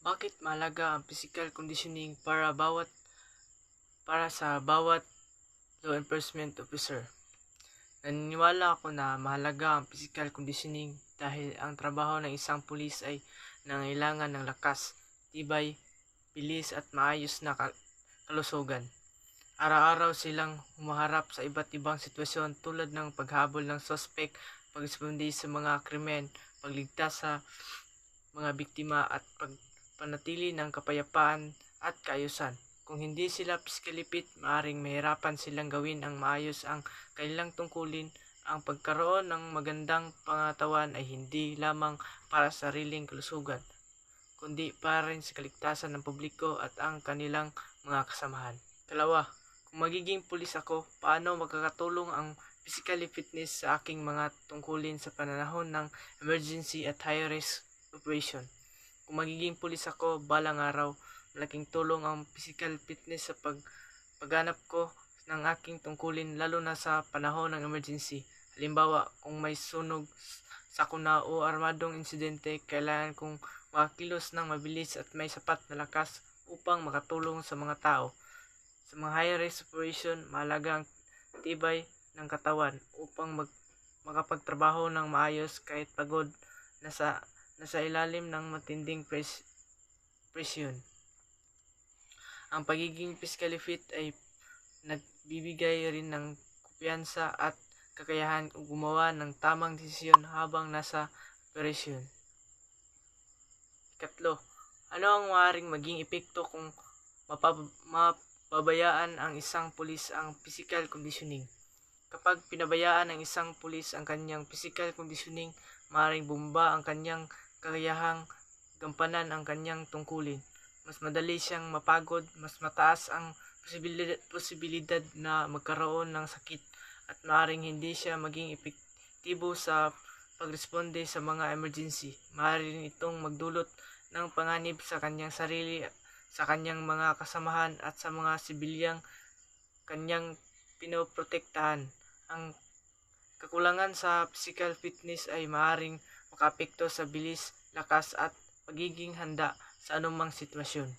Bakit mahalaga ang physical conditioning para sa bawat law enforcement officer? Naniniwala ako na mahalaga ang physical conditioning dahil ang trabaho ng isang pulis ay nangailangan ng lakas, tibay, bilis at maayos na kalusugan. Araw-araw silang humaharap sa iba't ibang sitwasyon tulad ng paghabol ng sospek, pagresponde sa mga krimen, pagligtas sa mga biktima at pagpanatili ng kapayapaan at kaayusan. Kung hindi sila physically fit, maaaring mahirapan silang gawin ang maayos ang kanilang tungkulin. Ang pagkaroon ng magandang pangatawan ay hindi lamang para sa sariling kalusugan, kundi para rin sa kaligtasan ng publiko at ang kanilang mga kasamahan. Kalawa, kung magiging pulis ako, paano makakatulong ang physically fitness sa aking mga tungkulin sa panahon ng emergency at high-risk operation? Kung magiging pulis ako balang araw, malaking tulong ang physical fitness sa pagganap ko ng aking tungkulin lalo na sa panahon ng emergency. Halimbawa, kung may sunog, sakuna o armadong insidente, kailangan kong makakilos ng mabilis at may sapat na lakas upang makatulong sa mga tao. Sa mga high-risk operation, mahalaga ang tibay ng katawan upang makapagtrabaho ng maayos kahit pagod nasa ilalim ng matinding presyon. Ang pagiging physically fit ay nagbibigay rin ng kumpiyansa at kakayahan gumawa ng tamang desisyon habang nasa operasyon. Ikatlo, ano ang maaaring maging epekto kung mapabayaan ang isang pulis ang physical conditioning? Kapag pinabayaan ng isang pulis ang kanyang physical conditioning, maaaring bumaba ang kanyang kakayahang gampanan ang kanyang tungkulin. Mas madali siyang mapagod, mas mataas ang posibilidad na magkaroon ng sakit at maaaring hindi siya maging epektibo sa pagresponde sa mga emergency. Maaaring itong magdulot ng panganib sa kanyang sarili, sa kanyang mga kasamahan at sa mga sibilyang kanyang pinoprotektahan. Ang kakulangan sa physical fitness ay maaaring makaapekto sa bilis, lakas at pagiging handa sa anumang sitwasyon.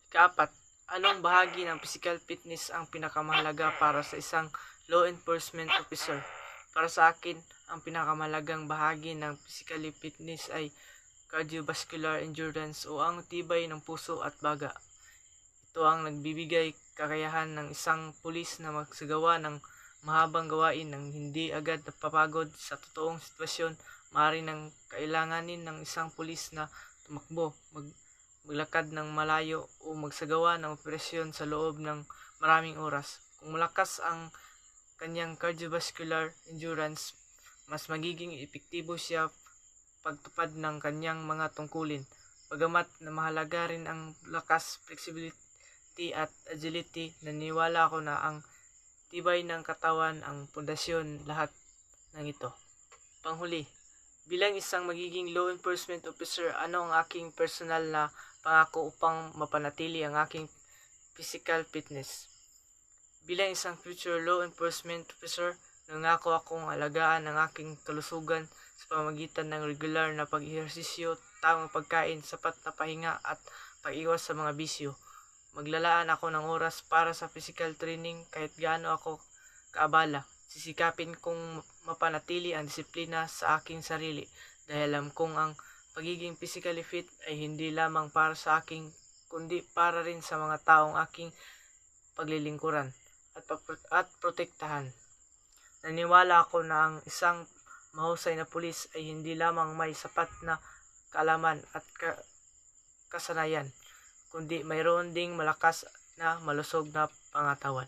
Ikaapat, anong bahagi ng physical fitness ang pinakamahalaga para sa isang law enforcement officer? Para sa akin, ang pinakamahalagang bahagi ng physical fitness ay cardiovascular endurance o ang tibay ng puso at baga. Ito ang nagbibigay kakayahan ng isang pulis na magsagawa ng mahabang gawain ng hindi agad napapagod sa totoong sitwasyon. Maaari nang kailanganin ng isang pulis na tumakbo, maglakad ng malayo o magsagawa ng operasyon sa loob ng maraming oras. Kung malakas ang kanyang cardiovascular endurance, mas magiging epektibo siya pagtupad ng kanyang mga tungkulin. Bagamat na mahalaga rin ang lakas, flexibility at agility, naniniwala ako na ang tibay ng katawan ang pundasyon lahat ng ito. Panghuli, bilang isang magiging law enforcement officer, ano ang aking personal na pangako upang mapanatili ang aking physical fitness? Bilang isang future law enforcement officer, nangako akong alagaan ang aking kalusugan sa pamamagitan ng regular na pag-ehersisyo, tamang pagkain, sapat na pahinga at pag-iwas sa mga bisyo. Maglalaan ako ng oras para sa physical training kahit gaano ako kaabala. Sisikapin kong mapanatili ang disiplina sa aking sarili dahil alam kong ang pagiging physically fit ay hindi lamang para sa aking kundi para rin sa mga taong aking paglilingkuran at protektahan. Naniwala ako na ang isang mahusay na pulis ay hindi lamang may sapat na kaalaman at kasanayan, kundi mayroon ding malakas na malusog na pangatawan.